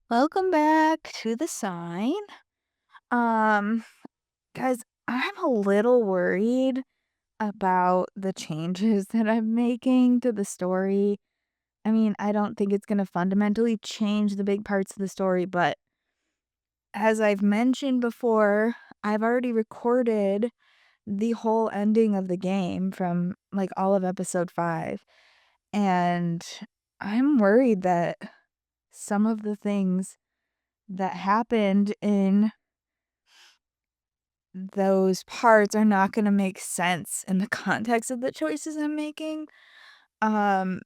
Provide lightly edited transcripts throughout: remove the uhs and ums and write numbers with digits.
Welcome back to the sign. Um, guys, I'm a little worried about the changes that I'm making to the story. I mean, I don't think it's going to fundamentally change the big parts of the story, but as I've mentioned before, I've already recorded the whole ending of the game from like all of episode 5. And I'm worried that some of the things that happened in those parts are not gonna make sense in the context of the choices I'm making. Um,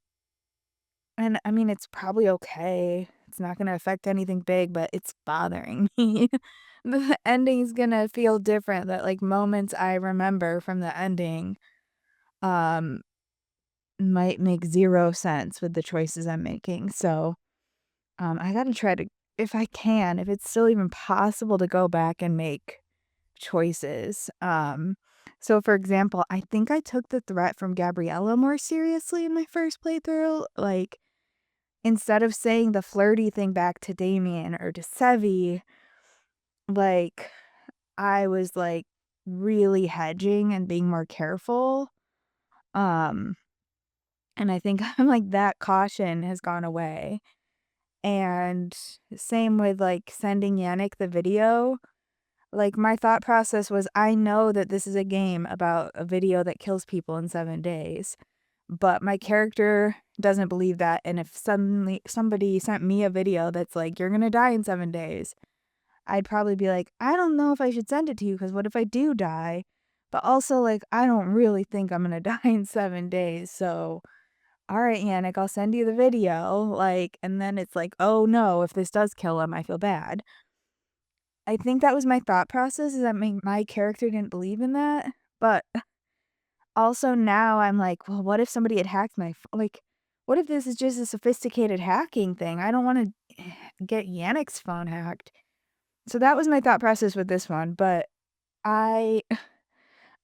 and I mean, it's probably okay. It's not gonna affect anything big, but it's bothering me. The ending's gonna feel different, that, like, moments I remember from the ending, um, might make 0 sense with the choices I'm making. So, I gotta try to if I can, if it's still even possible to go back and make choices. So for example, I think I took the threat from Gabriella more seriously in my first playthrough. Like, instead of saying the flirty thing back to Damian or to Sevi, like, I was like really hedging and being more careful. Um, and I think I'm like that caution has gone away. And same with like sending Yannick the video. Like, my thought process was, I know that this is a game about a video that kills people in 7 days, but my character doesn't believe that, and if suddenly somebody sent me a video that's like, "You're gonna die in 7 days," I'd probably be like, "I don't know if I should send it to you, because what if I do die?" But also, like, I don't really think I'm gonna die in 7 days, so, "Alright, Yannick, I'll send you the video," like, and then it's like, "Oh, no, if this does kill him, I feel bad." I think that was my thought process, is that my character didn't believe in that, but also now I'm like, "Well, what if somebody had hacked my ph like, what if this is just a sophisticated hacking thing? I don't wanna get Yannick's phone hacked." So that was my thought process with this one, but I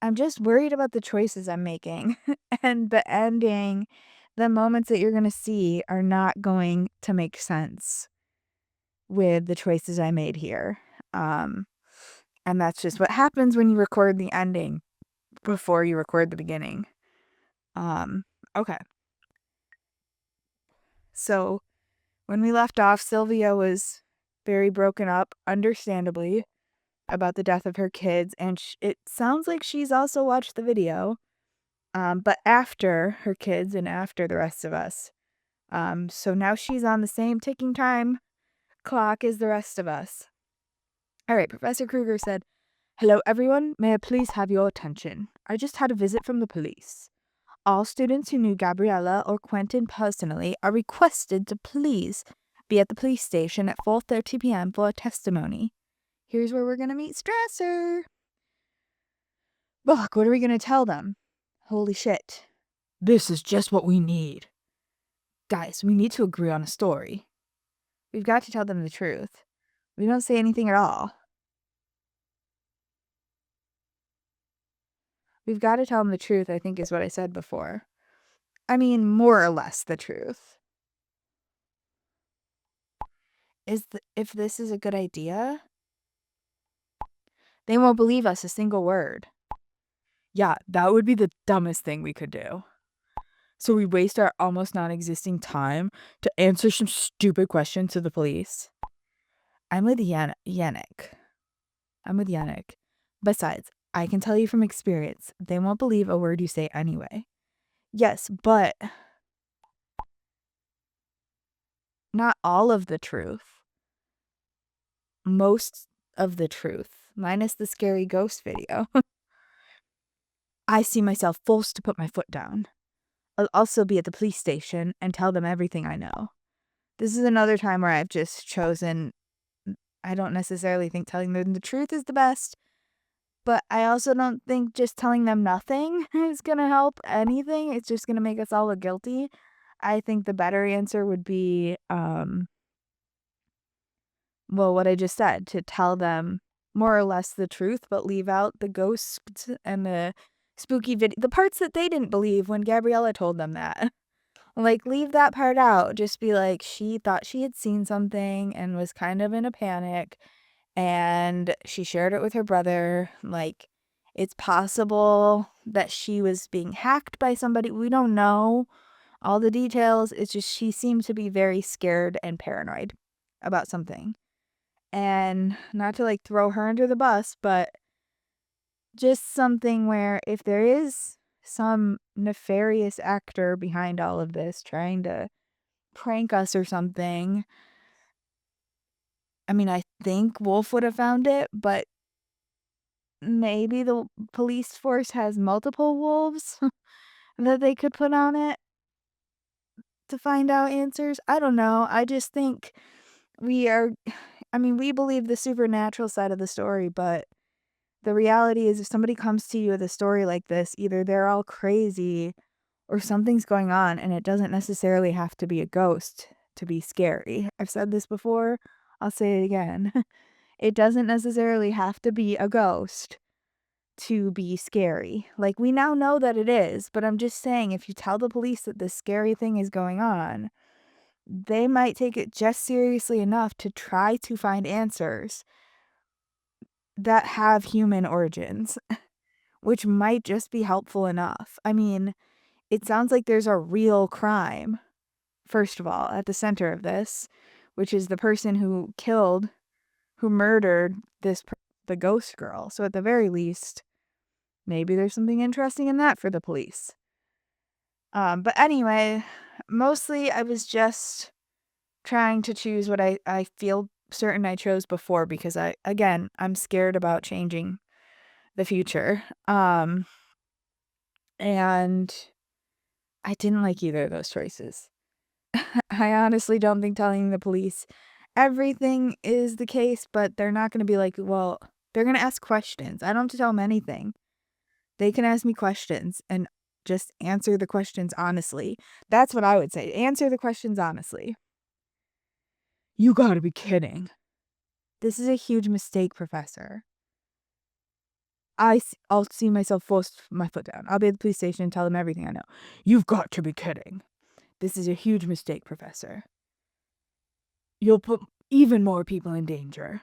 I'm just worried about the choices I'm making, and the ending, the moments that you're gonna see are not going to make sense with the choices I made here. Um And that's just what happens when you record the ending before you record the beginning. Um, okay. So when we left off, Sylvia was very broken up, understandably, about the death of her kids, and it sounds like she's also watched the video, but after her kids and after the rest of us. So now she's on the same ticking time clock as the rest of us. All right, Professor Kruger said, "Hello, everyone. May I please have your attention? I just had a visit from the police. All students who knew Gabriella or Quentin personally are requested to please be at the police station at 4:30 p.m. for a testimony. Here's where we're going to meet Strasser." Look, what are we going to tell them? Holy shit. This is just what we need. Guys, we need to agree on a story. We've got to tell them the truth. We don't say anything at all. We've got to tell them the truth, I think is what I said before. I mean, more or less the truth. If this is a good idea, they won't believe us a single word. Yeah, that would be the dumbest thing we could do. So we waste our almost non-existing time to answer some stupid questions to the police. I'm with Yannick. I'm with Yannick. Besides, I can tell you from experience, they won't believe a word you say anyway. Yes, but not all of the truth. Most of the truth, minus the scary ghost video. I see myself forced to put my foot down. I'll also be at the police station and tell them everything I know. This is another time where I've just chosen, I don't necessarily think telling them the truth is the best, but I also don't think just telling them nothing is gonna help anything. It's just gonna make us all look guilty. I think the better answer would be, well, what I just said, to tell them more or less the truth, but leave out the ghosts and the spooky video, the parts that they didn't believe when Gabriella told them that. Like, leave that part out. Just be like, she thought she had seen something and was kind of in a panic, and she shared it with her brother. Like, it's possible that she was being hacked by somebody. We don't know all the details. It's just she seemed to be very scared and paranoid about something. And not to, like, throw her under the bus, but just something where if there is some nefarious actor behind all of this trying to prank us or something, I mean, I think Wolf would have found it, but maybe the police force has multiple wolves that they could put on it to find out answers. I don't know. I just think we are I mean, we believe the supernatural side of the story, but the reality is if somebody comes to you with a story like this, either they're all crazy or something's going on, and it doesn't necessarily have to be a ghost to be scary. I've said this before, I'll say it again. It doesn't necessarily have to be a ghost to be scary. Like, we now know that it is, but I'm just saying if you tell the police that this scary thing is going on, they might take it just seriously enough to try to find answers that have human origins, which might just be helpful enough. I mean, it sounds like there's a real crime, first of all, at the center of this, which is the person who murdered the ghost girl. So at the very least, maybe there's something interesting in that for the police. But anyway, mostly I was just trying to choose what I feel certain I chose before because I'm scared about changing the future. And I didn't like either of those choices. I honestly don't think telling the police everything is the case, but they're not going to be like, well, they're going to ask questions. I don't have to tell them anything. They can ask me questions and just answer the questions honestly. That's what I would say. Answer the questions honestly. You gotta be kidding. This is a huge mistake, Professor. I'll see myself force my foot down. I'll be at the police station and tell them everything I know. You've got to be kidding. This is a huge mistake, Professor. You'll put even more people in danger.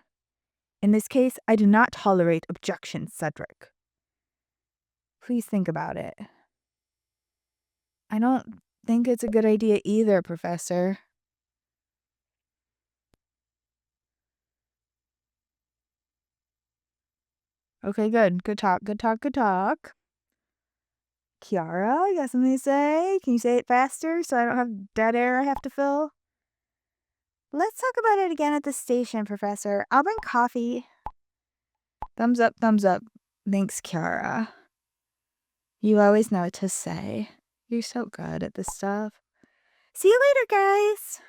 In this case, I do not tolerate objections, Cedric. Please think about it. I don't think it's a good idea either, Professor. Okay, good. Good talk, good talk, good talk. Ciara, you got something to say? Can you say it faster so I don't have dead air I have to fill? Let's talk about it again at the station, Professor. I'll bring coffee. Thumbs up, thumbs up. Thanks, Ciara. You always know what to say. You're so good at this stuff. See you later, guys.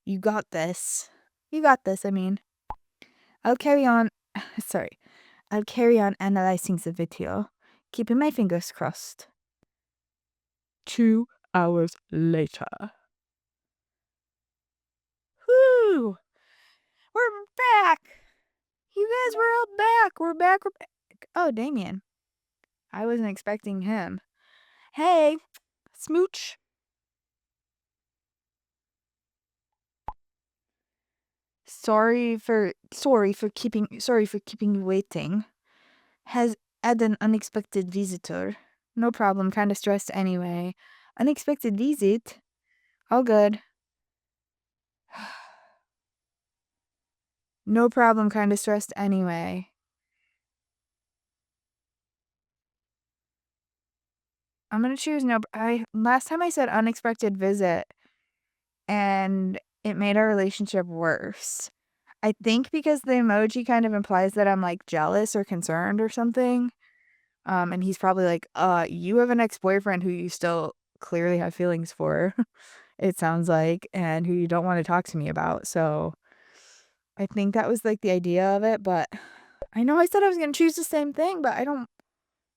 You got this. You got this, I mean. I'll carry on. Sorry. I'll carry on analyzing the video, keeping my fingers crossed. 2 hours later. Woo! We're back! You guys, we're all back. We're back. We're back. Oh, Damian. I wasn't expecting him. Hey, smooch. Sorry for keeping you waiting. Has had an unexpected visitor. No problem, kind of stressed anyway. Unexpected visit? All good. No problem, kind of stressed anyway. I'm gonna choose no. Last time I said unexpected visit, and it made our relationship worse. I think because the emoji kind of implies that I'm like jealous or concerned or something. And he's probably like, you have an ex-boyfriend who you still clearly have feelings for, it sounds like, and who you don't want to talk to me about. So I think that was like the idea of it, but I know I said I was going to choose the same thing, but I don't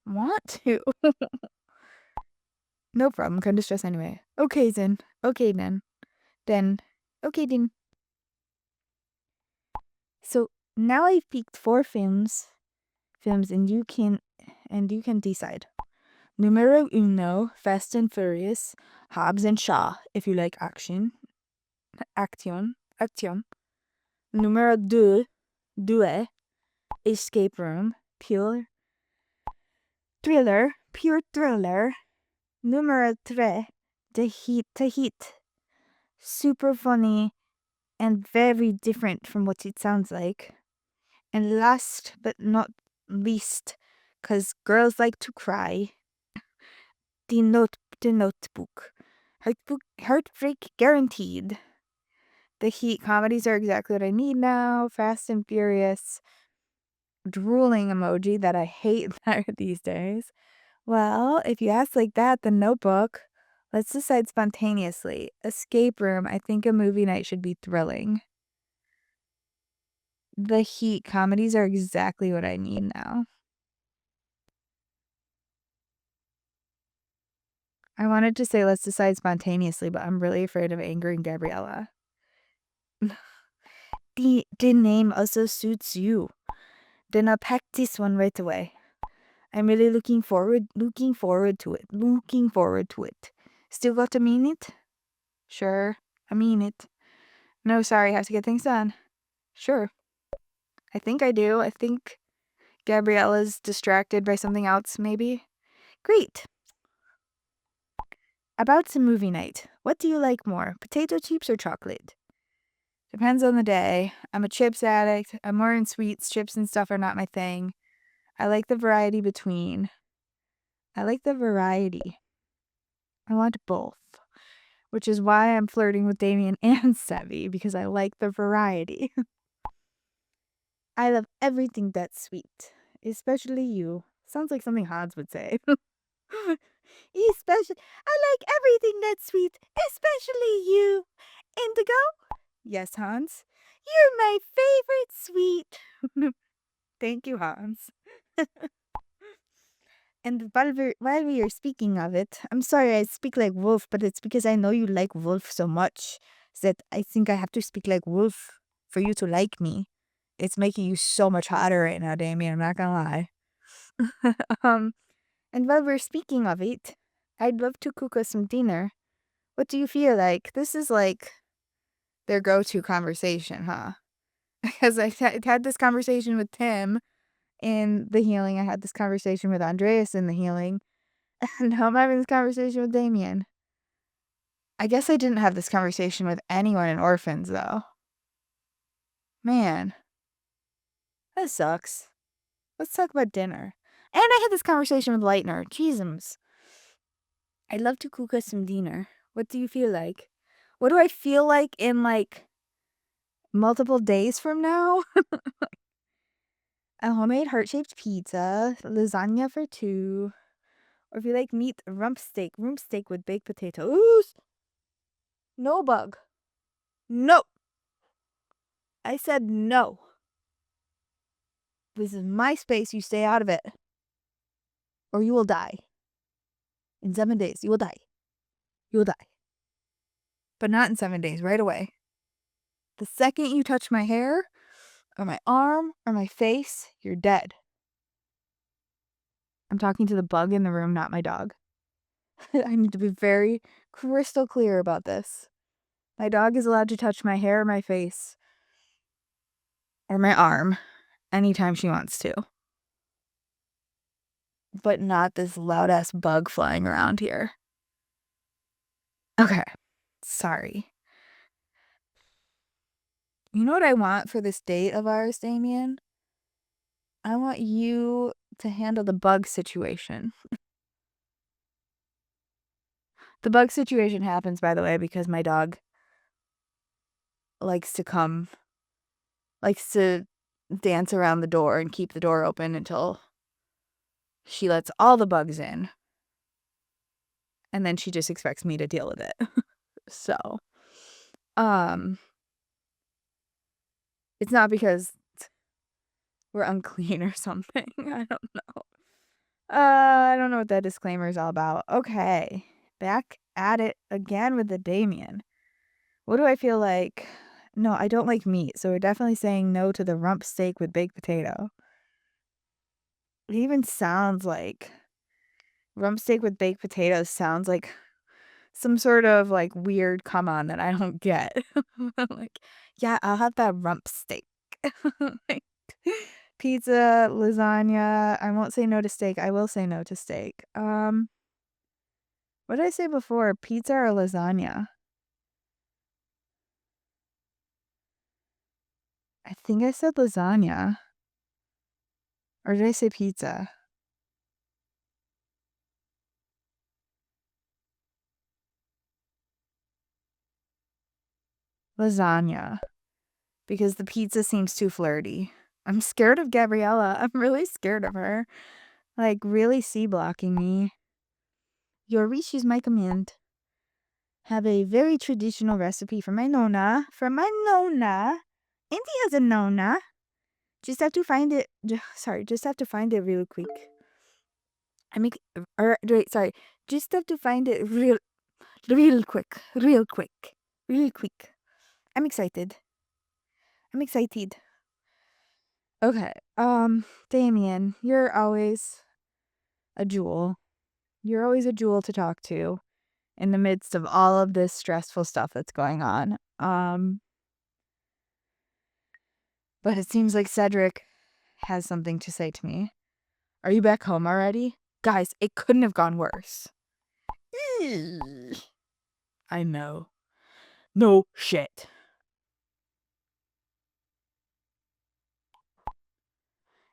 want to. No problem. Kind of stress anyway. Okay, then. Okay, then. Then. Okay, then. So now I've picked 4 films, and you can decide. Numero uno, Fast and Furious, Hobbs and Shaw, if you like action. Action. Numero due, Escape Room, pure thriller. Numero tre, The Heat. Super funny and very different from what it sounds like. And last but not least, because girls like to cry, the notebook. Heartbreak guaranteed. The Heat comedies are exactly what I need now. Fast and Furious. Drooling emoji that I hate these days. Well, if you ask like that, The Notebook. Let's decide spontaneously. Escape Room. I think a movie night should be thrilling. The Heat comedies are exactly what I need now. I wanted to say let's decide spontaneously, but I'm really afraid of angering Gabriella. The name also suits you. Then I'll pack this one right away. I'm really looking forward to it. Still got to mean it? Sure, I mean it. No, sorry, have to get things done. Sure. I think I do. I think Gabriella's distracted by something else, maybe. Great. About some movie night. What do you like more, potato chips or chocolate? Depends on the day. I'm a chips addict. I'm more in sweets. Chips and stuff are not my thing. I like the variety between. I want both. Which is why I'm flirting with Damian and Sevi, because I like the variety. I love everything that's sweet. Especially you. Sounds like something Hans would say. I like everything that's sweet, especially you. Indigo? Yes, Hans. You're my favorite sweet. Thank you, Hans. And while we are speaking of it, I'm sorry I speak like Wolf, but it's because I know you like Wolf so much that I think I have to speak like Wolf for you to like me. It's making you so much hotter right now, Damian. I'm not gonna lie. um, and while we're speaking of it, I'd love to cook us some dinner. What do you feel like? This is like their go-to conversation, huh? Because I had this conversation with Tim in the healing. I had this conversation with Andreas in the healing. And now I'm having this conversation with Damian. I guess I didn't have this conversation with anyone in Orphans, though. Man, that sucks. Let's talk about dinner. And I had this conversation with Leitner. Jeezums. I'd love to cook us some dinner. What do you feel like? What do I feel like in, like, multiple days from now? A homemade heart-shaped pizza, lasagna for two, or if you like meat, rump steak with baked potatoes. No bug. No. I said no. This is my space. You stay out of it. Or you will die. In 7 days, you will die. You will die. But not in 7 days, right away. The second you touch my hair, or my arm, or my face, you're dead. I'm talking to the bug in the room, not my dog. I need to be very crystal clear about this. My dog is allowed to touch my hair or my face, or my arm, anytime she wants to. But not this loud-ass bug flying around here. Okay. Sorry. You know what I want for this date of ours, Damian? I want you to handle the bug situation. The bug situation happens, by the way, because my dog likes to dance around the door and keep the door open until she lets all the bugs in. And then she just expects me to deal with it. So, it's not because we're unclean or something. I don't know. I don't know what that disclaimer is all about. Okay. Back at it again with the Damian. What do I feel like? No, I don't like meat, so we're definitely saying no to the rump steak with baked potato. It even sounds like Rump steak with baked potatoes sounds like some sort of, like, weird come on that I don't get. Like, "Yeah, I'll have that rump steak." Like, pizza, lasagna, I won't say no to steak, I will say no to steak. What did I say before? Pizza or lasagna? I think I said lasagna. Or did I say pizza? Lasagna. Because the pizza seems too flirty. I'm scared of Gabriella. I'm really scared of her. Like, really C-blocking me. Your wish is my command. Have a very traditional recipe for my Nona. For my Nona. Auntie has a Nona. Just have to find it. Just have to find it real quick. Sorry. Just have to find it real quick. Real quick. Real quick. I'm excited. Okay. Damian, you're always a jewel. You're always a jewel to talk to in the midst of all of this stressful stuff that's going on. But it seems like Cedric has something to say to me. Are you back home already? Guys, it couldn't have gone worse. I know. No shit.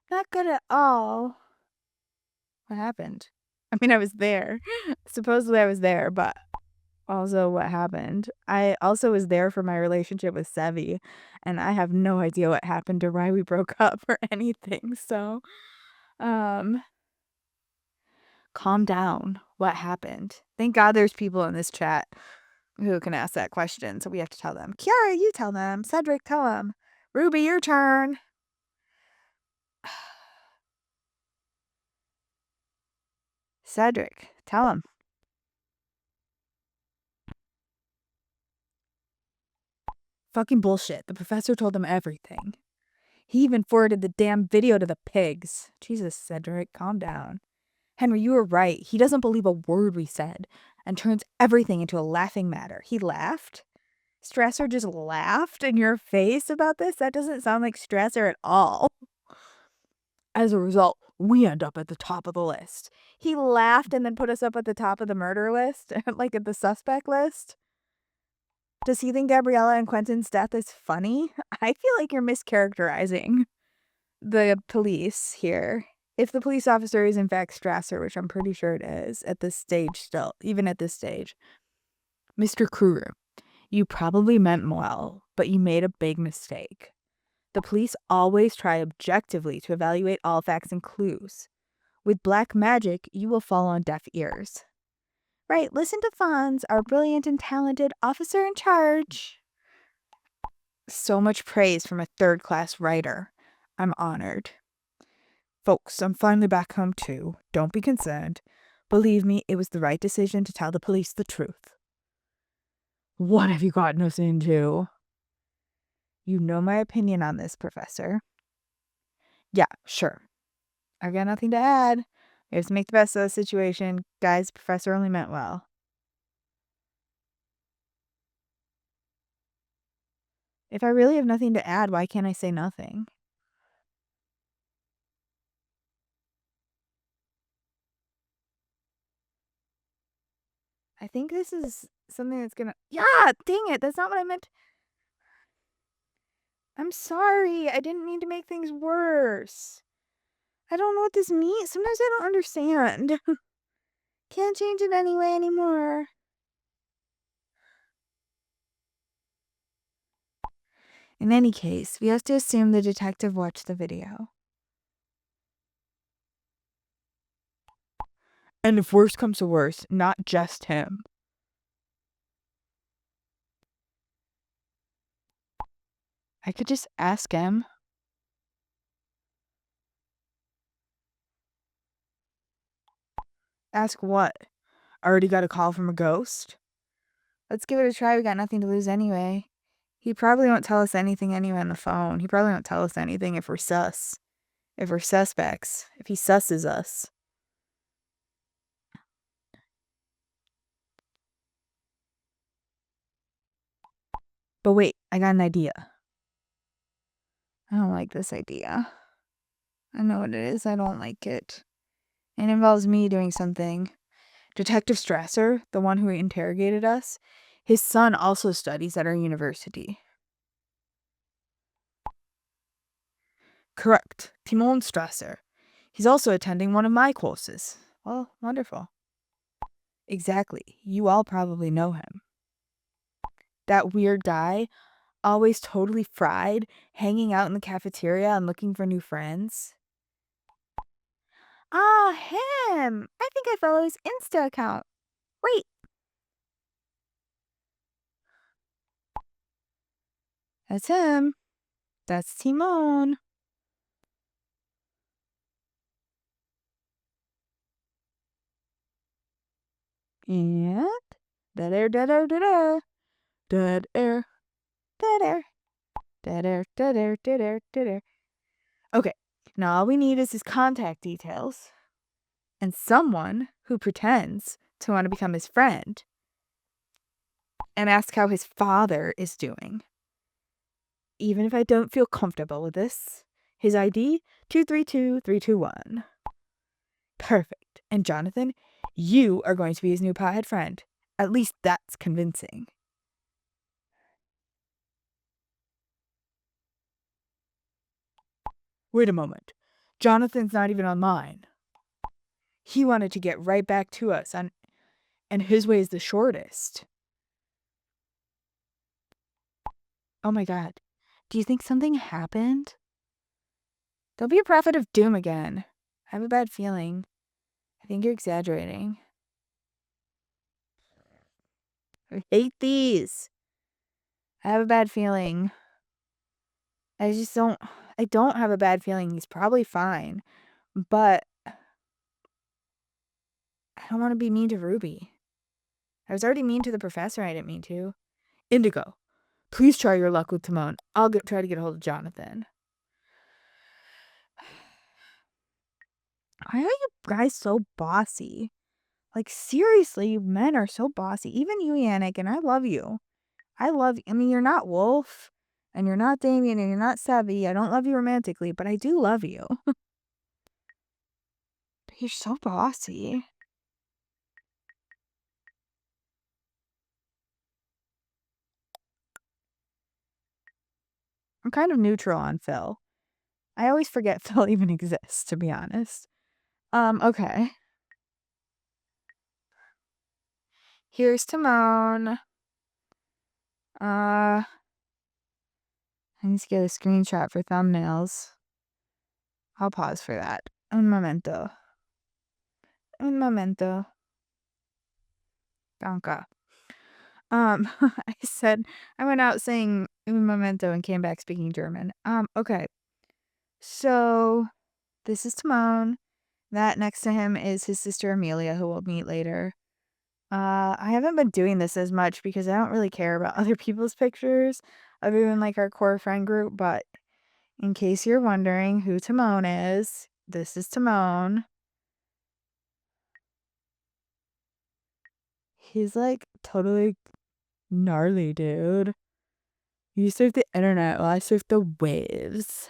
Not good at all. What happened? I mean, I was there. Supposedly I was there, but also what happened? I also was there for my relationship with Sevi, and I have no idea what happened or why we broke up or anything. So, calm down. What happened? Thank God there's people in this chat who can ask that question, so we have to tell them. Ciara, you tell them. Cedric, tell them. Ruby, your turn. Cedric, tell him. Fucking bullshit. The professor told them everything. He even forwarded the damn video to the pigs. Jesus, Cedric, calm down. Henry, you were right. He doesn't believe a word we said and turns everything into a laughing matter. He laughed? Strasser just laughed in your face about this? That doesn't sound like Strasser at all. As a result, we end up at the top of the list. He laughed and then put us up at the top of the murder list, like at the suspect list. Does he think Gabriella and Quentin's death is funny? I feel like you're mischaracterizing the police here. If the police officer is in fact Strasser, which I'm pretty sure it is at this stage still, even at this stage. Mr. Kruger, you probably meant well, but you made a big mistake. The police always try objectively to evaluate all facts and clues. With black magic, you will fall on deaf ears. Right, listen to Fonz, our brilliant and talented officer in charge. So much praise from a third-class writer. I'm honored. Folks, I'm finally back home too. Don't be concerned. Believe me, it was the right decision to tell the police the truth. What have you gotten us into? You know my opinion on this, Professor. Yeah, sure. I've got nothing to add. We have to make the best of the situation. Guys, Professor only meant well. If I really have nothing to add, why can't I say nothing? I think this is something that's gonna... Yeah, dang it, that's not what I meant. I'm sorry, I didn't mean to make things worse. I don't know what this means. Sometimes I don't understand. Can't change it anyway anymore. In any case, we have to assume the detective watched the video. And if worse comes to worse, not just him. I could just ask him. Ask what? Already got a call from a ghost? Let's give it a try. We got nothing to lose anyway. He probably won't tell us anything anyway on the phone. He probably won't tell us anything if we're sus. If we're suspects. If he susses us. But wait, I got an idea. I don't like this idea. I know what it is. I don't like it. It involves me doing something. Detective Strasser, the one who interrogated us, his son also studies at our university. Correct. Timon Strasser. He's also attending one of my courses. Well, wonderful. Exactly. You all probably know him. That weird guy, always totally fried, hanging out in the cafeteria and looking for new friends. Ah, him! I think I follow his Insta account. Wait. That's him. That's Timon. And dead air, dead air, dead air. Dead air. Dead air. Dead air, dead air, dead air, dead air. Okay, now all we need is his contact details and someone who pretends to want to become his friend and ask how his father is doing. Even if I don't feel comfortable with this, his ID 232321. Perfect. And Jonathan, you are going to be his new pothead friend. At least that's convincing. Wait a moment. Jonathan's not even online. He wanted to get right back to us, and his way is the shortest. Oh my god. Do you think something happened? Don't be a prophet of doom again. I have a bad feeling. I think you're exaggerating. I hate these. I have a bad feeling. I don't have a bad feeling. He's probably fine. But I don't want to be mean to Ruby. I was already mean to the professor. I didn't mean to. Indigo, please try your luck with Timon. I'll try to get a hold of Jonathan. Why are you guys so bossy? Like, seriously, you men are so bossy. Even you, Yannick, and I love you. I mean, you're not Wolf, and you're not Damian, and you're not Sevi. I don't love you romantically, but I do love you. You're so bossy. I'm kind of neutral on Phil. I always forget Phil even exists, to be honest. Okay. Here's Timon. I need to get a screenshot for thumbnails. I'll pause for that. Un momento. Un momento. Danke. I said, I went out saying un momento and came back speaking German. Okay. So, this is Timon. That next to him is his sister Amelia, who we'll meet later. I haven't been doing this as much because I don't really care about other people's pictures other than like our core friend group, but in case you're wondering who Timon is, this is Timon. He's like totally gnarly, dude. You surf the internet while I surf the waves.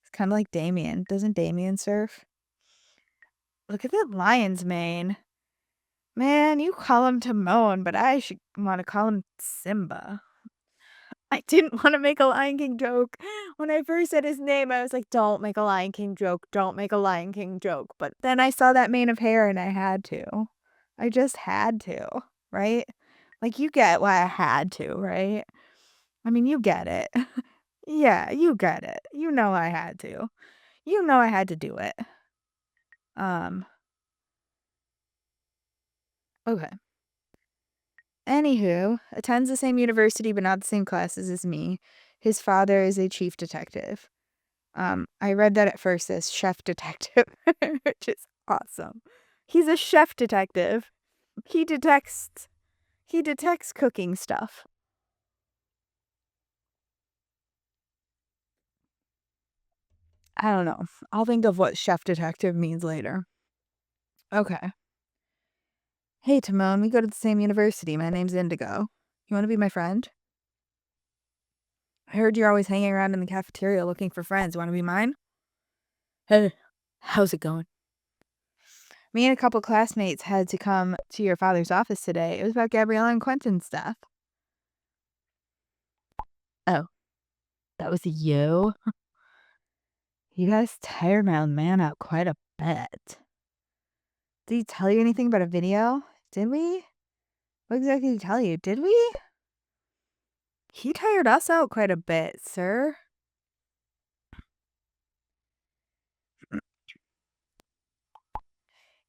It's kind of like Damian. Doesn't Damian surf? Look at that lion's mane. Man, you call him Timon, but I should want to call him Simba. I didn't want to make a Lion King joke. When I first said his name, I was like, don't make a Lion King joke. Don't make a Lion King joke. But then I saw that mane of hair and I had to. I just had to, right? Like, you get why I had to, right? I mean, you get it. Yeah, you get it. You know I had to. You know I had to do it. Okay. Anywho, attends the same university but not the same classes as me. His father is a chief detective. I read that at first as chef detective, which is awesome. He's a chef detective. He detects cooking stuff. I don't know. I'll think of what chef detective means later. Okay. Hey, Timon, we go to the same university. My name's Indigo. You want to be my friend? I heard you're always hanging around in the cafeteria looking for friends. Want to be mine? Hey, how's it going? Me and a couple classmates had to come to your father's office today. It was about Gabriella and Quentin's death. Oh, that was you? You guys tired my old man out quite a bit. Did he tell you anything about a video? Did we? What exactly did he tell you? Did we? He tired us out quite a bit, sir.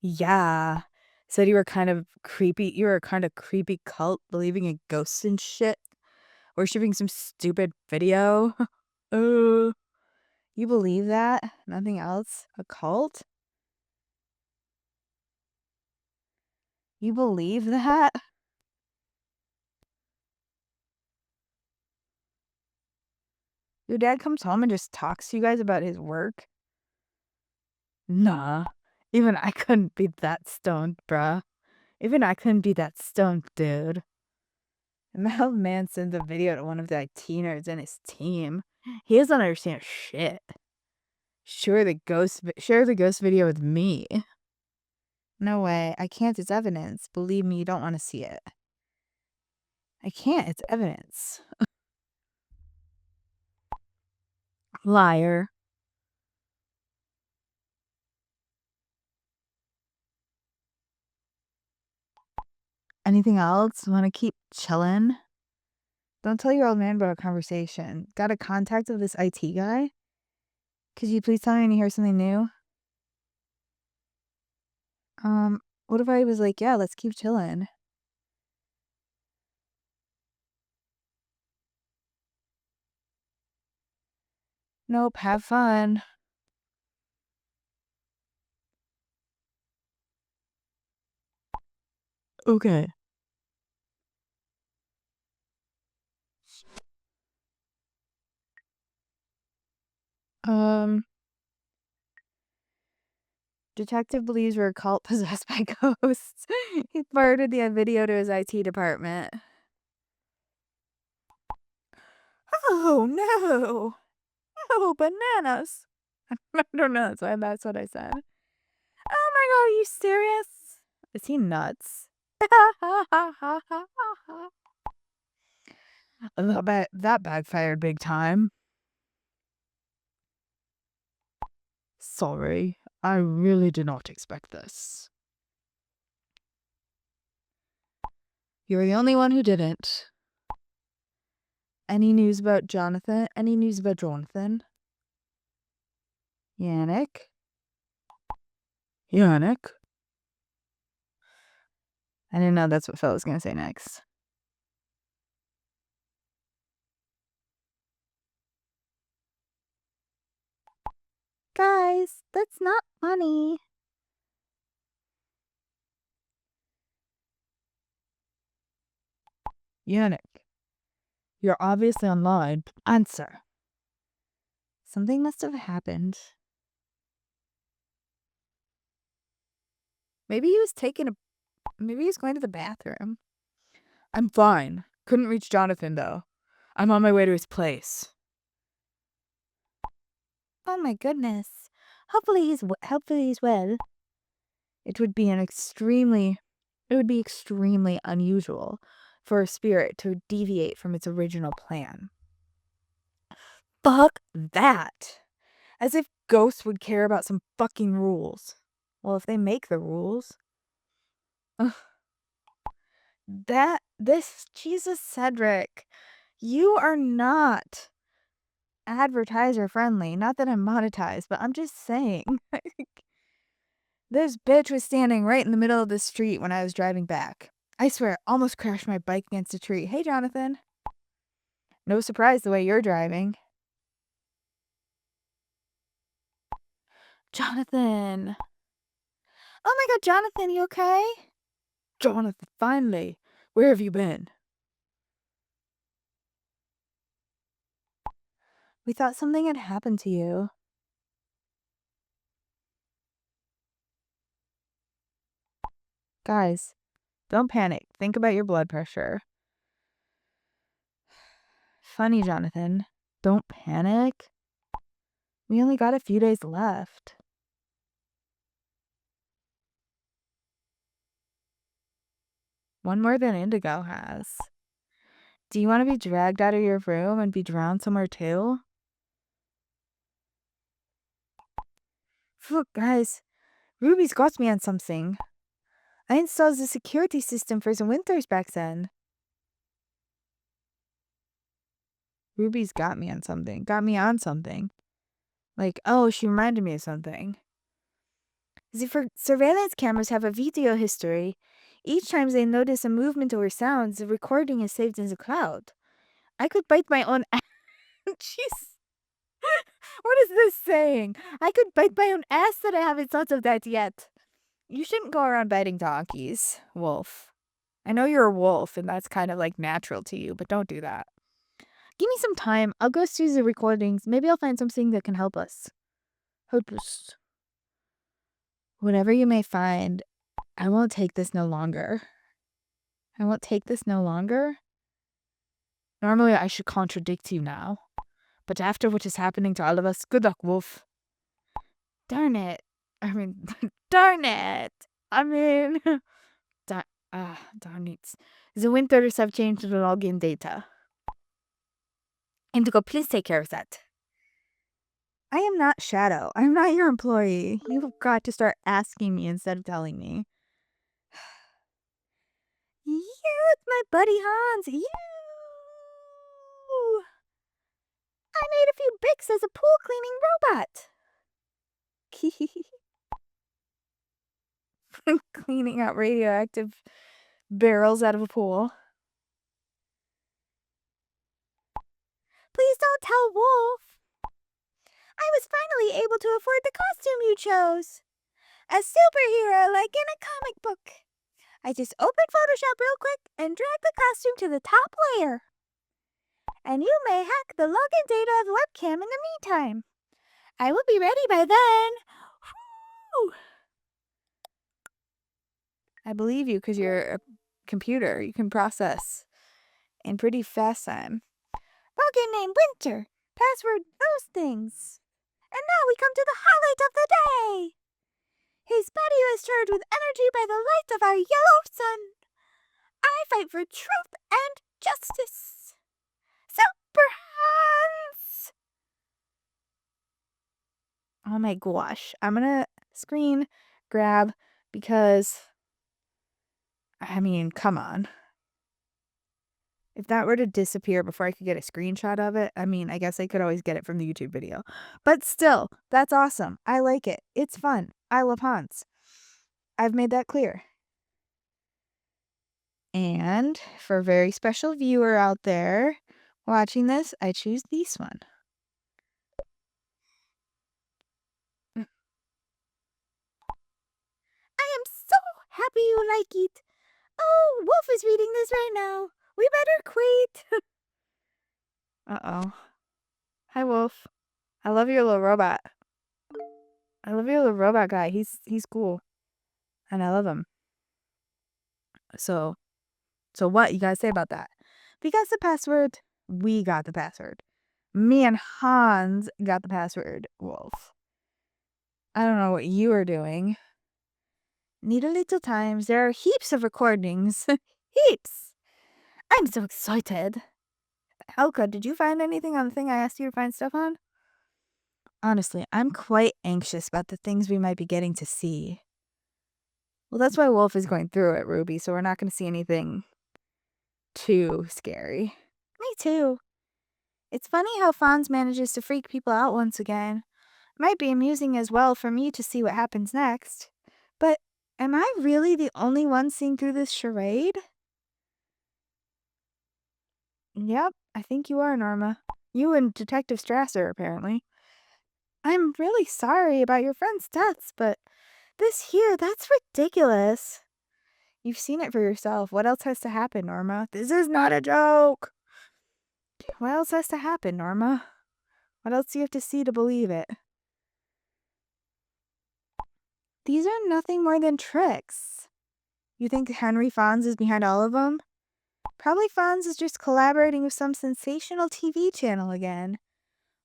Yeah. Said you were kind of creepy. You were a kind of creepy cult believing in ghosts and shit. Worshipping some stupid video. You believe that? Nothing else? A cult? You believe that? Your dad comes home and just talks to you guys about his work? Nah. Even I couldn't be that stoned, bruh. Even I couldn't be that stoned, dude. And my old man sends a video to one of the IT nerds in his team. He doesn't understand shit. Share the ghost video with me. No way. I can't. It's evidence. Believe me, you don't want to see it. I can't. It's evidence. Liar. Anything else? Want to keep chilling? Don't tell your old man about our conversation. Got a contact of this IT guy? Could you please tell me when you hear something new? What if I was like, yeah, let's keep chilling? Nope, have fun. Okay. Detective believes we're a cult possessed by ghosts. He forwarded the video to his IT department. Oh no! Oh, bananas! I don't know. That's what I said. Oh my god, are you serious? Is he nuts? That backfired big time. Sorry, I really did not expect this. You're the only one who didn't. Any news about Jonathan? Any news about Jonathan? Yannick? Yannick? I didn't know that's what Phil was gonna say next. Guys, that's not funny. Yannick, you're obviously online. Answer. Something must have happened. Maybe he was going to the bathroom. I'm fine. Couldn't reach Jonathan, though. I'm on my way to his place. Oh my goodness. Hopefully he's well. It would be extremely unusual for a spirit to deviate from its original plan. Fuck that. As if ghosts would care about some fucking rules. Well, if they make the rules. Ugh. Jesus, Cedric, you are not advertiser friendly. Not that I'm monetized, but I'm just saying. This bitch was standing right in the middle of the street when I was driving back. I swear, almost crashed my bike against a tree. Hey, Jonathan. No surprise the way you're driving. Jonathan. Oh my god, Jonathan, you okay? Jonathan, finally. Where have you been? We thought something had happened to you. Guys, don't panic. Think about your blood pressure. funny, Jonathan. Don't panic. We only got a few days left. One more than Indigo has. Do you want to be dragged out of your room and be drowned somewhere too? Look, guys, Ruby's got me on something. I installed the security system for the winters back then. Ruby's got me on something. Got me on something. Like, oh, she reminded me of something. The surveillance cameras have a video history. Each time they notice a movement or sound, the recording is saved in the cloud. I could bite my own ass. Jeez. What is this saying? I could bite my own ass that I haven't thought of that yet. You shouldn't go around biting donkeys, Wolf. I know you're a wolf and that's kind of like natural to you, but don't do that. Give me some time. I'll go through the recordings. Maybe I'll find something that can help us. Help us. Whatever you may find, I won't take this no longer. I won't take this no longer? Normally I should contradict you now. But after what is happening to all of us, good luck, Wolf. Darn it. Darn it. Darn it. The winters have changed the login data. Indigo, please take care of that. I am not Shadow. I'm not your employee. You've got to start asking me instead of telling me. You, my buddy Hans. You. I made a few bricks as a pool cleaning robot. Cleaning out radioactive barrels out of a pool. Please don't tell Wolf. I was finally able to afford the costume you chose. A superhero like in a comic book. I just opened Photoshop real quick and dragged the costume to the top layer. And you may hack the login data of the webcam in the meantime. I will be ready by then. Whew. I believe you because you're a computer. You can process in pretty fast time. Login name Winter. Password those things. And now we come to the highlight of the day. His body was charged with energy by the light of our yellow sun. I fight for truth and justice. SuperHans! Oh my gosh. I'm gonna screen grab because, come on. If that were to disappear before I could get a screenshot of it, I guess I could always get it from the YouTube video. But still, that's awesome. I like it. It's fun. I love Hans. I've made that clear. And for a very special viewer out there watching this, I choose this one. I am so happy you like it. Oh, Wolf is reading this right now. We better quit. Uh-oh. Hi, Wolf. I love your little robot. I love your little robot guy. He's cool. And I love him. So what you guys say about that? We got the password. We got the password. Me and Hans got the password, Wolf. I don't know what you are doing. Need a little time. There are heaps of recordings. Heaps. I'm so excited. Helka, did you find anything on the thing I asked you to find stuff on? Honestly, I'm quite anxious about the things we might be getting to see. Well, that's why Wolf is going through it, Ruby, so we're not going to see anything too scary. Me too. It's funny how Fonz manages to freak people out once again. Might be amusing as well for me to see what happens next. But am I really the only one seeing through this charade? Yep, I think you are, Norma. You and Detective Strasser, apparently. I'm really sorry about your friend's deaths, but this here, that's ridiculous. You've seen it for yourself. What else has to happen, Norma? This is not a joke. What else has to happen, Norma? What else do you have to see to believe it? These are nothing more than tricks. You think Henry Fonz is behind all of them? Probably Fonz is just collaborating with some sensational TV channel again.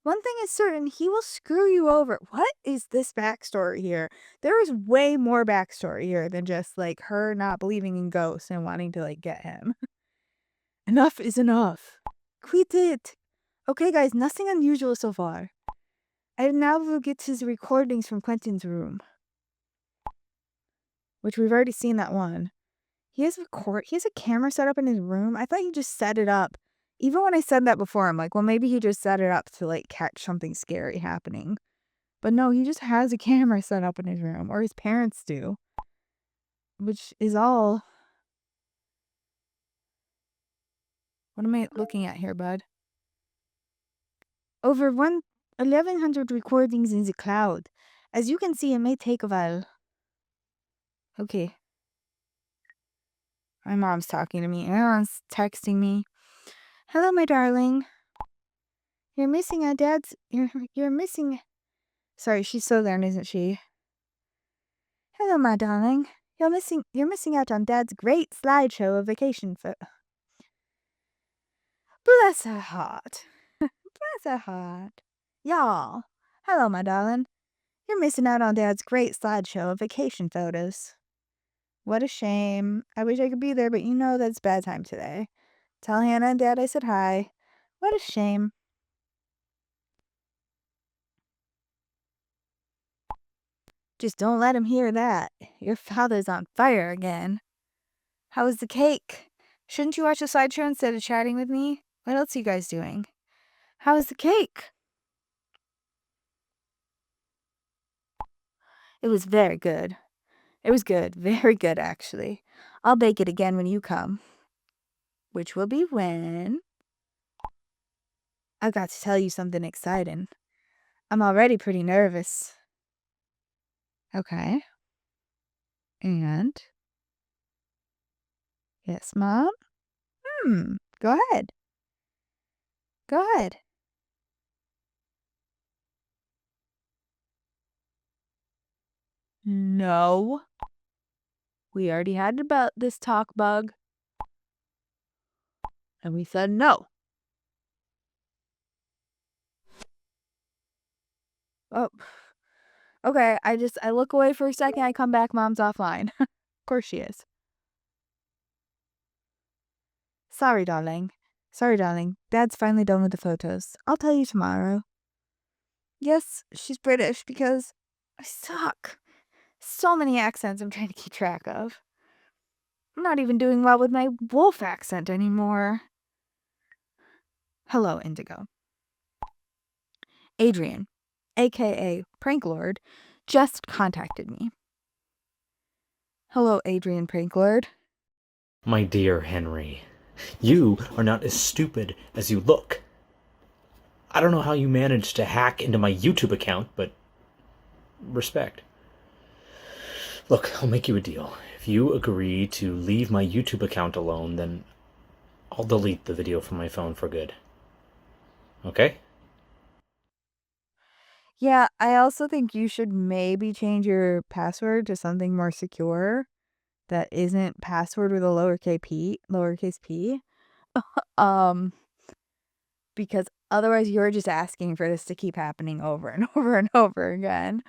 One thing is certain, he will screw you over. What is this backstory here? There is way more backstory here than just, like, her not believing in ghosts and wanting to, like, get him. Enough is enough. Quit it. Okay, guys, nothing unusual so far. I now will get his recordings from Quentin's room. Which we've already seen that one. He has a camera set up in his room. I thought he just set it up. Even when I said that before, I'm like, well, maybe he just set it up to, like, catch something scary happening. But no, he just has a camera set up in his room, or his parents do. Which is all... What am I looking at here, bud? Over 1,100 recordings in the cloud. As you can see, it may take a while. Okay. My mom's talking to me. Aaron's texting me. Hello, my darling. You're missing a dad's... You're missing... Sorry, she's Southern, isn't she? Hello, my darling. You're missing out on Dad's great slideshow of vacation Bless her heart. Bless her heart. Y'all. Hello, my darling. You're missing out on Dad's great slideshow of vacation photos. What a shame. I wish I could be there, but you know that's bad time today. Tell Hannah and Dad I said hi. What a shame. Just don't let him hear that. Your father's on fire again. How was the cake? Shouldn't you watch the slideshow instead of chatting with me? What else are you guys doing? How was the cake? It was very good. It was good. Very good, actually. I'll bake it again when you come. Which will be when... I've got to tell you something exciting. I'm already pretty nervous. Okay. And? Yes, Mom? Go ahead. Go ahead. No. We already had about this talk, Bug. And we said no. Oh. Okay, I look away for a second, I come back, Mom's offline. Of course she is. Sorry, darling. Dad's finally done with the photos. I'll tell you tomorrow. Yes, she's British because I suck. So many accents I'm trying to keep track of. I'm not even doing well with my wolf accent anymore. Hello, Indigo. Adrian, aka Pranklord, just contacted me. Hello, Adrian Pranklord. My dear Henry, you are not as stupid as you look. I don't know how you managed to hack into my YouTube account, but respect. Look, I'll make you a deal. If you agree to leave my YouTube account alone, then I'll delete the video from my phone for good. Okay? Yeah, I also think you should maybe change your password to something more secure that isn't password with a lowercase p. Because otherwise you're just asking for this to keep happening over and over and over again.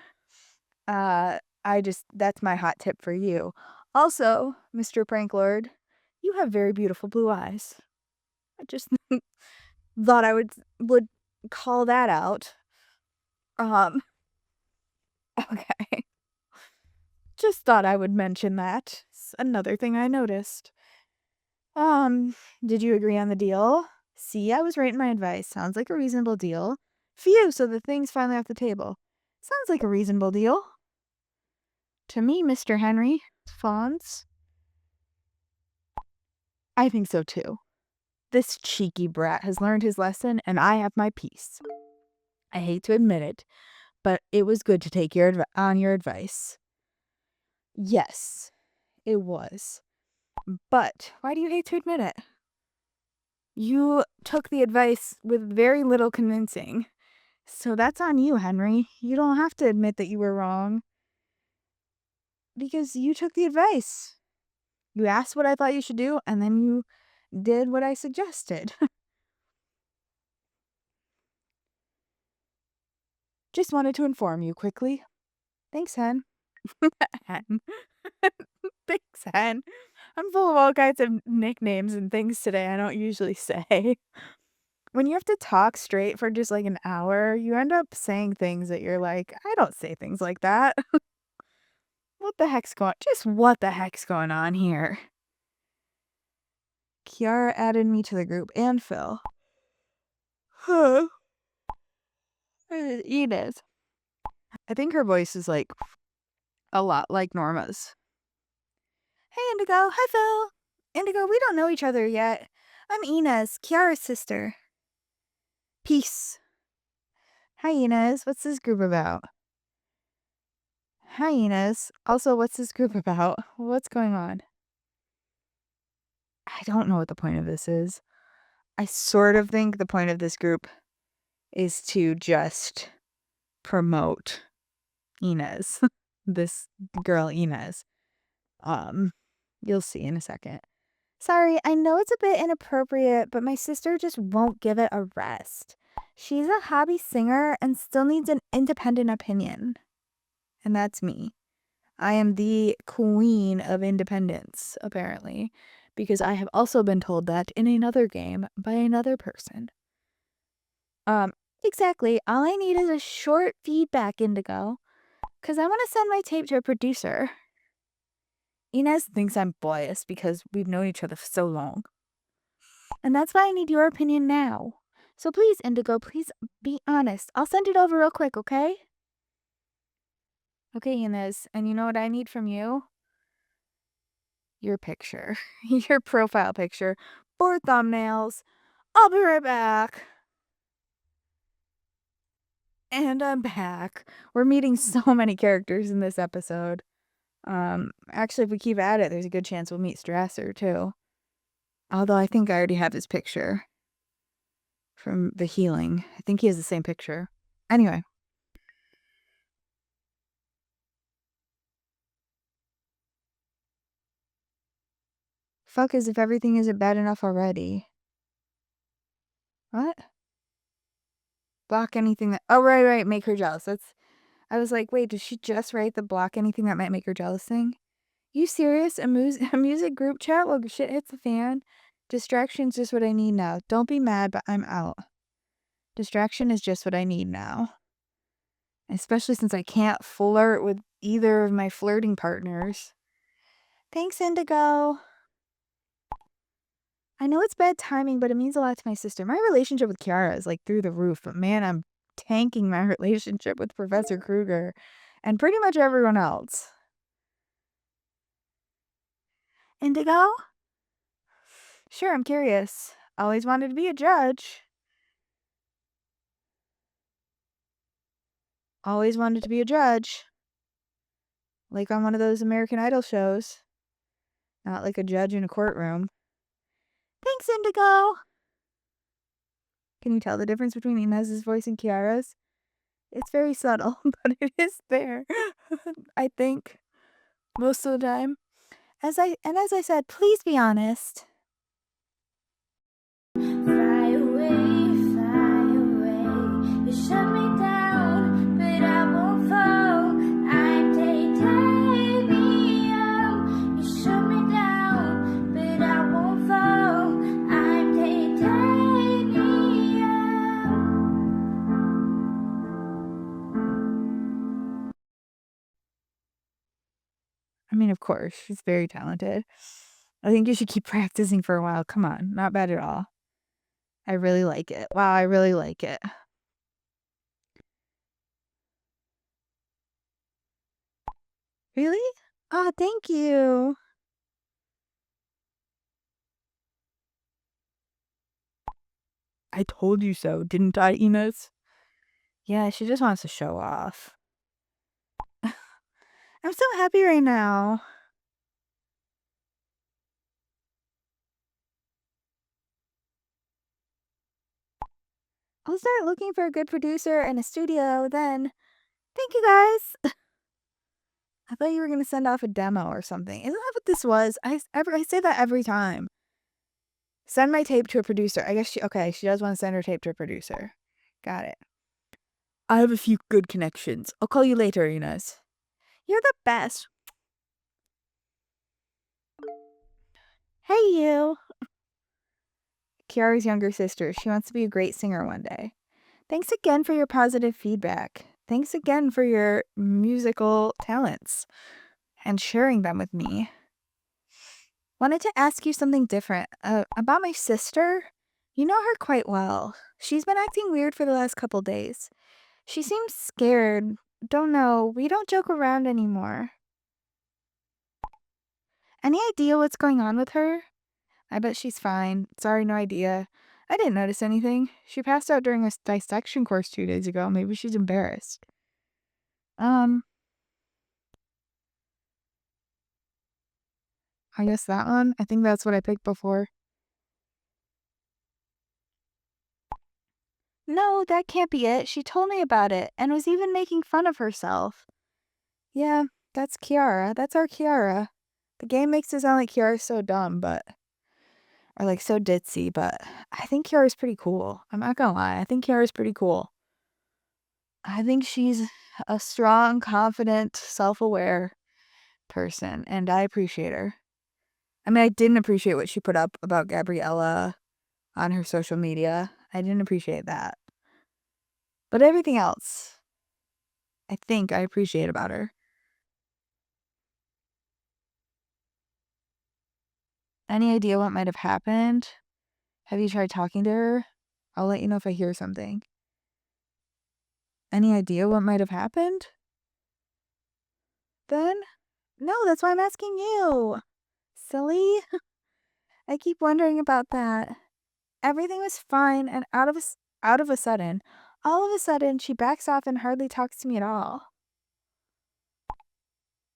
That's my hot tip for you. Also, Mr. Pranklord, you have very beautiful blue eyes. I just thought I would call that out. Okay. Just thought I would mention that. It's another thing I noticed. Did you agree on the deal? See, I was right in my advice. Sounds like a reasonable deal. Phew, so the thing's finally off the table. Sounds like a reasonable deal. To me, Mr. Henry. Fonz. I think so too. This cheeky brat has learned his lesson, and I have my peace. I hate to admit it, but it was good to take your advice. Yes, it was. But why do you hate to admit it? You took the advice with very little convincing. So that's on you, Henry. You don't have to admit that you were wrong. Because you took the advice. You asked what I thought you should do, and then you did what I suggested. Just wanted to inform you quickly. Thanks, Hen. Hen. Thanks, Hen. I'm full of all kinds of nicknames and things today I don't usually say. When you have to talk straight for just like an hour, you end up saying things that you're like, I don't say things like that. What the heck's going on here? Ciara added me to the group and Phil. Huh. Ines. I think her voice is like a lot like Norma's. Hey, Indigo. Hi, Phil. Indigo, we don't know each other yet. I'm Ines, Ciara's sister. Peace. Hi, Ines. What's this group about? Hi, Ines. Also, what's this group about? What's going on? I don't know what the point of this is. I sort of think the point of this group is to just promote Ines. This girl, Ines. You'll see in a second. Sorry, I know it's a bit inappropriate, but my sister just won't give it a rest. She's a hobby singer and still needs an independent opinion. And that's me. I am the queen of independence, apparently, because I have also been told that in another game by another person. Exactly. All I need is a short feedback, Indigo, because I want to send my tape to a producer. Ines thinks I'm biased because we've known each other for so long. And that's why I need your opinion now. So please, Indigo, please be honest. I'll send it over real quick, okay? Okay, Ines. And you know what I need from you? Your picture. Your profile picture. 4 thumbnails. I'll be right back. And I'm back. We're meeting so many characters in this episode. Actually, if we keep at it, there's a good chance we'll meet Strasser, too. Although I think I already have his picture from the healing. I think he has the same picture. Anyway. Fuck as if everything isn't bad enough already. What? Block anything that... Oh, right. Make her jealous. I was like, wait, did she just write the block anything that might make her jealous thing? You serious? A music group chat? Well, shit hits the fan. Distraction's just what I need now. Don't be mad, but I'm out. Distraction is just what I need now. Especially since I can't flirt with either of my flirting partners. Thanks, Indigo. I know it's bad timing, but it means a lot to my sister. My relationship with Ciara is like through the roof, but man, I'm tanking my relationship with Professor Kruger and pretty much everyone else. Indigo? Sure, I'm curious. Always wanted to be a judge. Always wanted to be a judge. Like on one of those American Idol shows. Not like a judge in a courtroom. Thanks, Indigo! Can you tell the difference between Inez's voice and Ciara's? It's very subtle, but it is there. I think. Most of the time. As I said, please be honest. Fly away, you shut me down, but I won't fall. I'm titanium. You shut me down, but I won't fall. I'm titanium. I mean, of course, she's very talented. I think you should keep practicing for a while. Come on, not bad at all. I really like it. Wow, I really like it. Really? Oh, thank you. I told you so, didn't I, Ines? Yeah, she just wants to show off. I'm so happy right now. I'll start looking for a good producer and a studio then. Thank you, guys. I thought you were going to send off a demo or something. Isn't that what this was? I say that every time. Send my tape to a producer. I guess she does want to send her tape to a producer. Got it. I have a few good connections. I'll call you later, Ines. You're the best. Hey, you. Ciara's younger sister. She wants to be a great singer one day. Thanks again for your positive feedback. Thanks again for your musical talents and sharing them with me. Wanted to ask you something different about my sister. You know her quite well. She's been acting weird for the last couple days. She seems scared. Don't know. We don't joke around anymore. Any idea what's going on with her? I bet she's fine. Sorry, no idea. I didn't notice anything. She passed out during a dissection course 2 days ago. Maybe she's embarrassed. I guess that one. I think that's what I picked before. No, that can't be it. She told me about it and was even making fun of herself. Yeah, that's Ciara. That's our Ciara. The game makes it sound like Ciara's so dumb, or like so ditzy, but I think Ciara's pretty cool. I'm not gonna lie. I think Ciara's pretty cool. I think she's a strong, confident, self-aware person, and I appreciate her. I mean, I didn't appreciate what she put up about Gabriella on her social media. I didn't appreciate that. But everything else, I think I appreciate about her. Any idea what might have happened? Have you tried talking to her? I'll let you know if I hear something. Any idea what might have happened? Then? No, that's why I'm asking you. Silly. I keep wondering about that. Everything was fine, and out of a sudden, all of a sudden, she backs off and hardly talks to me at all.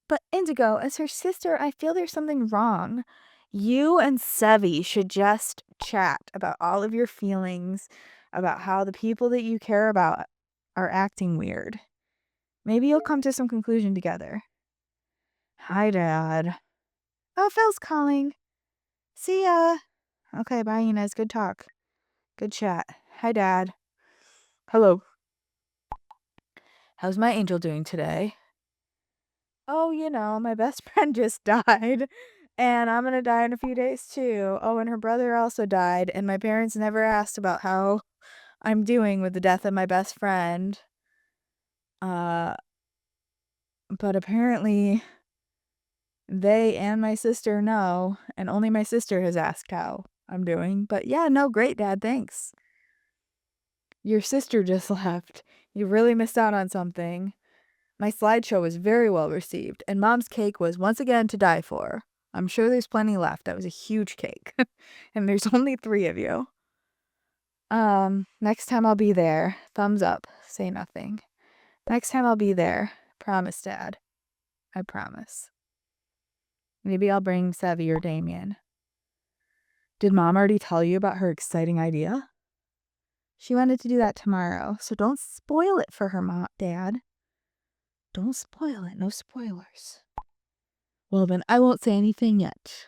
But Indigo, as her sister, I feel there's something wrong. You and Sevi should just chat about all of your feelings, about how the people that you care about are acting weird. Maybe you'll come to some conclusion together. Hi, Dad. Oh, Phil's calling. See ya. Okay, bye, Ines. Good talk. Good chat. Hi, Dad. Hello. How's my angel doing today? Oh, my best friend just died. And I'm gonna die in a few days too. Oh, and her brother also died. And my parents never asked about how I'm doing with the death of my best friend. But apparently they and my sister know. And only my sister has asked how I'm doing. But yeah, no, great, Dad. Thanks. Your sister just left. You really missed out on something. My slideshow was very well received, and Mom's cake was once again to die for. I'm sure there's plenty left. That was a huge cake. And there's only 3 of you. Next time I'll be there. Thumbs up. Say nothing. Next time I'll be there. Promise, Dad. I promise. Maybe I'll bring Sevi or Damian. Did Mom already tell you about her exciting idea? She wanted to do that tomorrow, so don't spoil it for her, Dad. Don't spoil it. No spoilers. Well, then I won't say anything yet.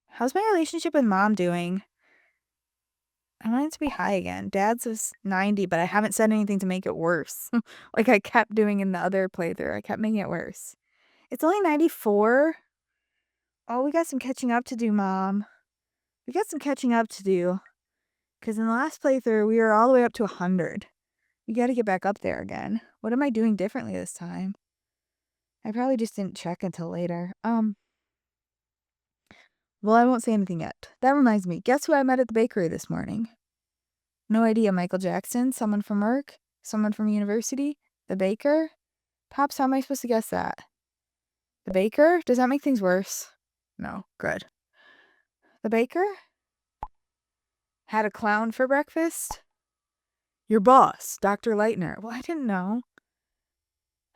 How's my relationship with Mom doing? I want it to be high again. Dad's is 90, but I haven't said anything to make it worse. Like I kept doing in the other playthrough. I kept making it worse. It's only 94. Oh, we got some catching up to do, Mom. We got some catching up to do. Because in the last playthrough, we were all the way up to 100. We got to get back up there again. What am I doing differently this time? I probably just didn't check until later. Well, I won't say anything yet. That reminds me. Guess who I met at the bakery this morning? No idea. Michael Jackson? Someone from work? Someone from university? The baker? Pops, how am I supposed to guess that? The baker? Does that make things worse? No. Good. The baker? Had a clown for breakfast? Your boss, Dr. Leitner. Well, I didn't know.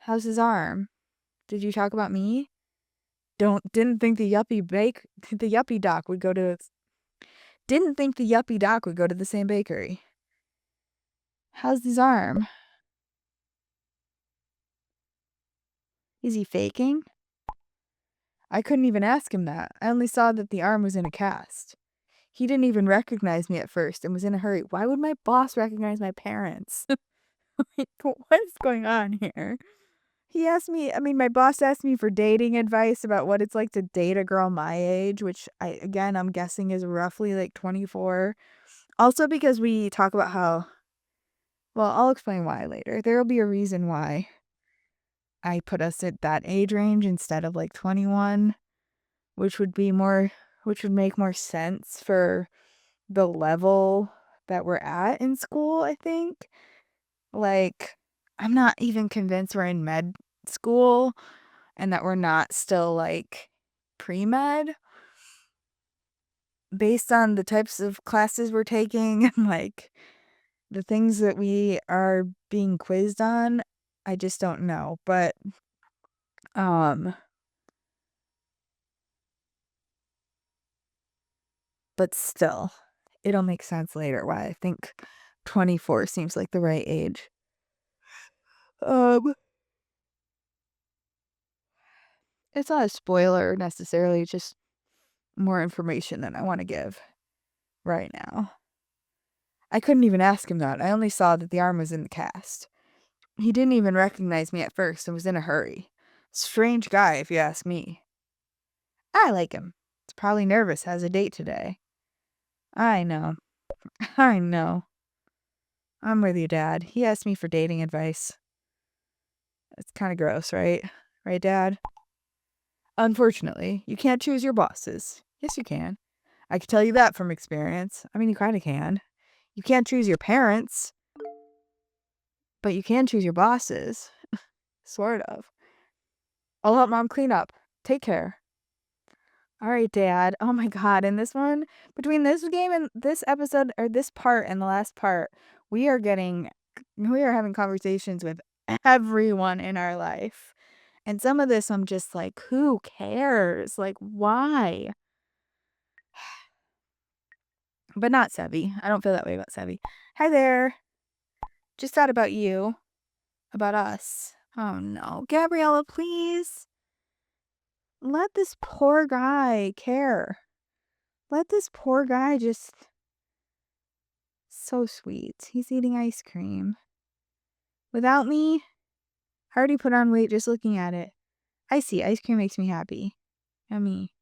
How's his arm? Did you talk about me? Didn't think the yuppie doc would go to Didn't think the yuppie doc would go to the same bakery. How's his arm? Is he faking? I couldn't even ask him that. I only saw that the arm was in a cast. He didn't even recognize me at first and was in a hurry. Why would my boss recognize my parents? Like, what is going on here? My boss asked me for dating advice about what it's like to date a girl my age, which I'm guessing is roughly like 24. Also because we talk about well, I'll explain why later. There'll be a reason why I put us at that age range instead of like 21, which would be which would make more sense for the level that we're at in school, I think. Like, I'm not even convinced we're in med school and that we're not still like pre-med based on the types of classes we're taking and like the things that we are being quizzed on. I just don't know, um but still, it'll make sense later why I think 24 seems like the right age. Um it's not a spoiler necessarily, it's just more information than I want to give right now. I couldn't even ask him that. I only saw that the arm was in the cast. He didn't even recognize me at first and was in a hurry. Strange guy, if you ask me. I like him. He's probably nervous, has a date today. I know. I know. I'm with you, Dad. He asked me for dating advice. It's kind of gross, right? Right, Dad? Unfortunately, you can't choose your bosses. Yes, you can. I can tell you that from experience. I mean, you kind of can. You can't choose your parents, but you can choose your bosses. Sort of. I'll help Mom clean up. Take care. All right, Dad. Oh my God. And this one, between this game and this episode, or this part and the last part, we are having conversations with everyone in our life. And some of this, I'm just like, who cares? Like, why? But not Sevi. I don't feel that way about Sevi. Hi there. Just thought about you. About us. Oh no. Gabriella, please. Let this poor guy care. Let this poor guy just. So sweet. He's eating ice cream. Without me, I already put on weight just looking at it. I see. Ice cream makes me happy. Yummy.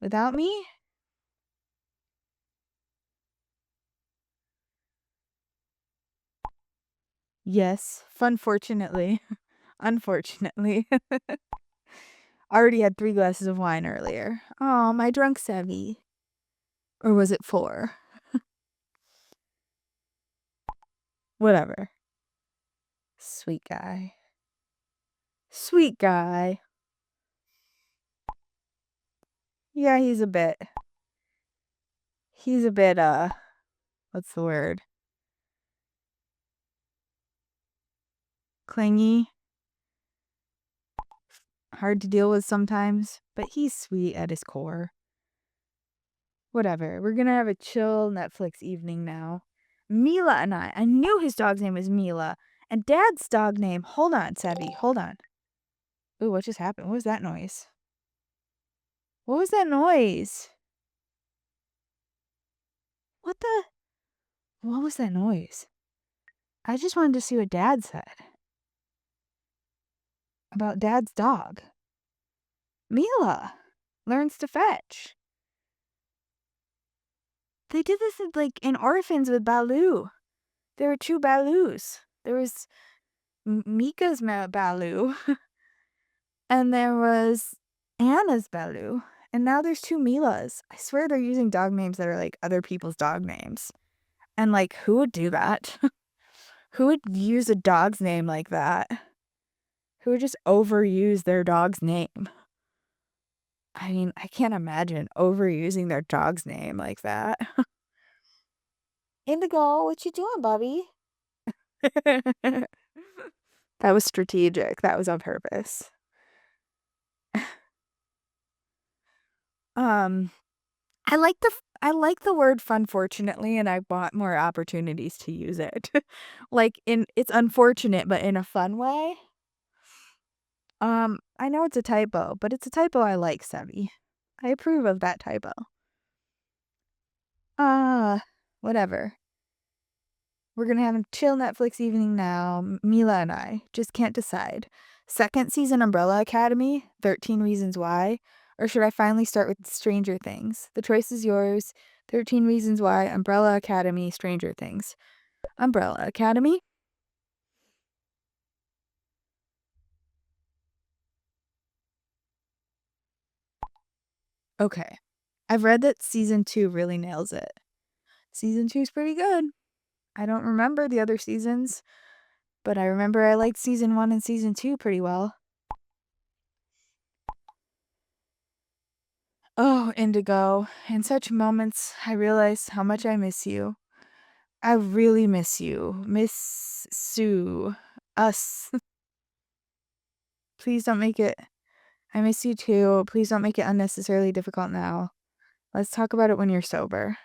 Without me? Yes. Funfortunately. Unfortunately. Already had 3 glasses of wine earlier. Oh, my drunk Sevi. Or was it 4? Whatever. Sweet guy. Sweet guy. Yeah, he's a bit, what's the word? Clingy. Hard to deal with sometimes, but he's sweet at his core. Whatever. We're gonna have a chill Netflix evening now. Mila and I knew his dog's name was Mila. And Dad's dog name, hold on, Sevi, hold on. Ooh, what just happened? What was that noise? What was that noise? What the? What was that noise? I just wanted to see what Dad said. About Dad's dog. Mila learns to fetch. They did this in orphans with Baloo. There were 2 Baloos. There was Mika's Baloo, and there was Anna's Baloo, and now there's 2 Milas. I swear they're using dog names that are like other people's dog names. And like, who would do that? Who would use a dog's name like that? Who would just overuse their dog's name? I mean, I can't imagine overusing their dog's name like that. Indigo, what you doing, Bubby? That was strategic. That was on purpose. Um, I like the word fun fortunately, and I want more opportunities to use it. It's unfortunate, but in a fun way. I know it's a typo, but it's a typo I like, Sevi. I approve of that typo. Whatever. We're gonna have a chill Netflix evening now, Mila and I. Just can't decide. Second season Umbrella Academy, 13 Reasons Why, or should I finally start with Stranger Things? The choice is yours. 13 Reasons Why, Umbrella Academy, Stranger Things. Umbrella Academy? Okay. I've read that season 2 really nails it. Season 2 is pretty good. I don't remember the other seasons, but I remember I liked season 1 and season 2 pretty well. Oh, Indigo. In such moments, I realize how much I miss you. I really miss you. Miss Sue. Us. Please don't make it. I miss you too. Please don't make it unnecessarily difficult now. Let's talk about it when you're sober.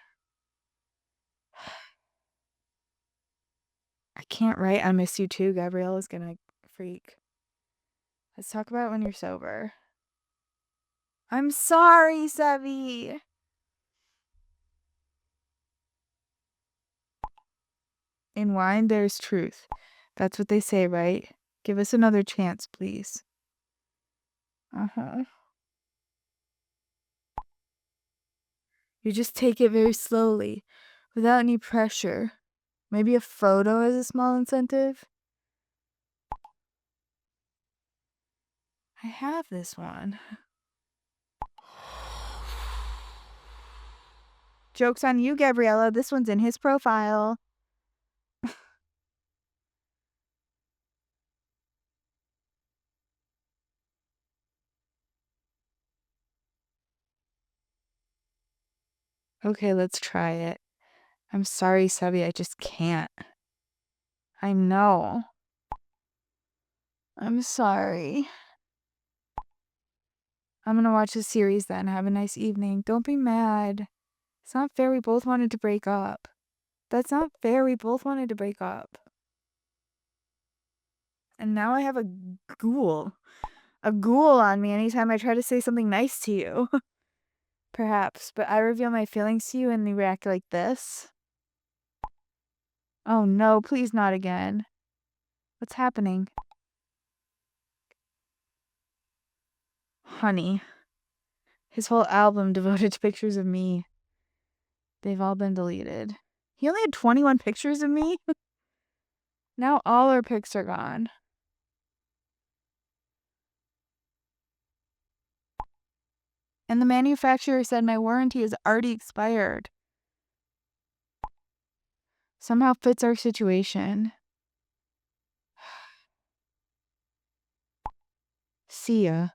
I can't write I miss you too. Gabrielle is gonna freak. Let's talk about it when you're sober. I'm sorry, Sevi. In wine, there's truth. That's what they say, right? Give us another chance, please. Uh-huh. You just take it very slowly, without any pressure. Maybe a photo as a small incentive? I have this one. Joke's on you, Gabriella. This one's in his profile. Okay, let's try it. I'm sorry, Sevi, I just can't. I know. I'm sorry. I'm gonna watch the series then. Have a nice evening. Don't be mad. It's not fair we both wanted to break up. That's not fair. We both wanted to break up. And now I have a ghoul. A ghoul on me anytime I try to say something nice to you. Perhaps, but I reveal my feelings to you and you react like this? Oh no, please not again. What's happening? Honey. His whole album devoted to pictures of me. They've all been deleted. He only had 21 pictures of me? Now all our pics are gone. And the manufacturer said my warranty is already expired. Somehow fits our situation. See ya.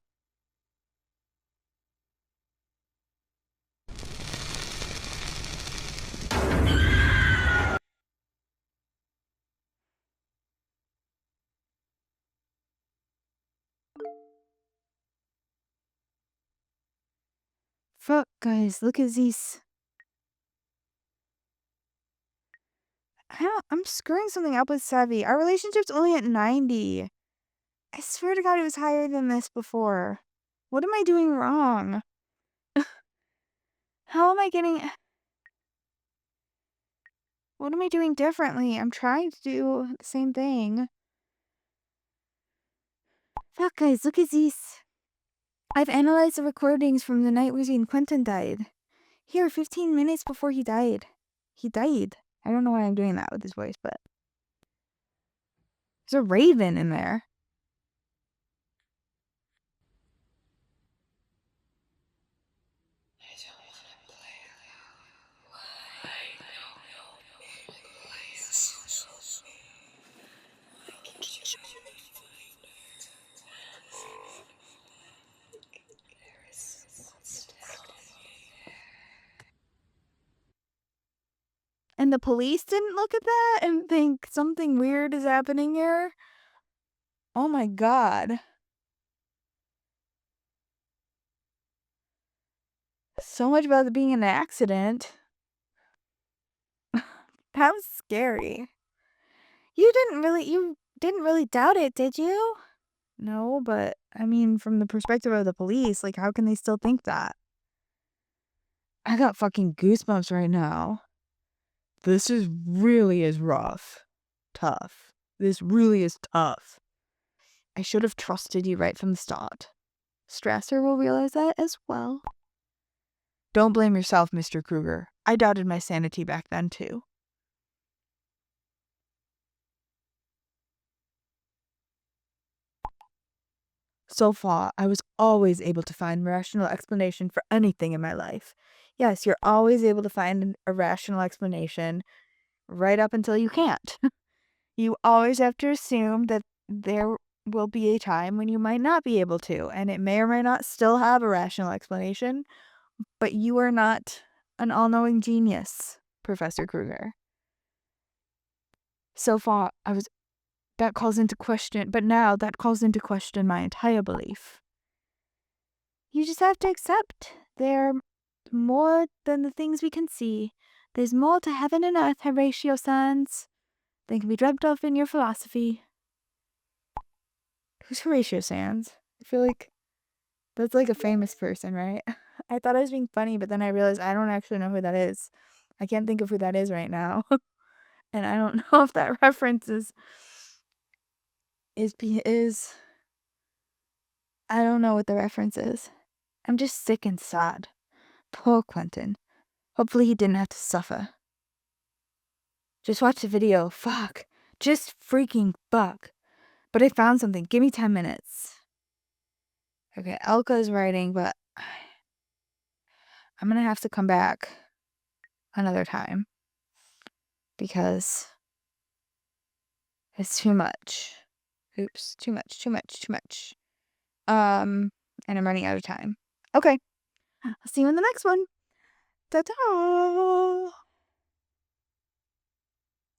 Fuck, guys, look at these. I'm screwing something up with Sevi. Our relationship's only at 90. I swear to God it was higher than this before. What am I doing wrong? How am I getting... What am I doing differently? I'm trying to do the same thing. Fuck, guys, look at these. I've analyzed the recordings from the night when Quentin died. Here, 15 minutes before he died. He died. I don't know why I'm doing that with his voice, but... There's a raven in there. And the police didn't look at that and think something weird is happening here? Oh my God. So much about it being an accident. That was scary. You didn't really doubt it, did you? No, but I mean, from the perspective of the police, like, how can they still think that? I got fucking goosebumps right now. This really is rough. Tough. This really is tough. I should have trusted you right from the start. Strasser will realize that as well. Don't blame yourself, Mr. Kruger. I doubted my sanity back then, too. So far, I was always able to find rational explanation for anything in my life. Yes, you're always able to find a rational explanation right up until you can't. You always have to assume that there will be a time when you might not be able to, and it may or may not still have a rational explanation, but you are not an all-knowing genius, Professor Kruger. So far, that calls into question, but now that calls into question my entire belief. You just have to accept they're more than the things we can see. There's more to heaven and earth, Horatio Sands, than can be dreamt of in your philosophy. Who's Horatio Sands? I feel like that's like a famous person, right? I thought I was being funny, but then I realized I don't actually know who that is. I can't think of who that is right now. And I don't know if that reference is I don't know what the reference is. I'm just sick and sad. Poor Quentin. Hopefully he didn't have to suffer. Just watch the video. Fuck. Just freaking fuck. But I found something. Give me 10 minutes. Okay, Elka is writing, but I'm gonna have to come back another time because it's too much. Oops, too much. And I'm running out of time. Okay, I'll see you in the next one. Ta-ta!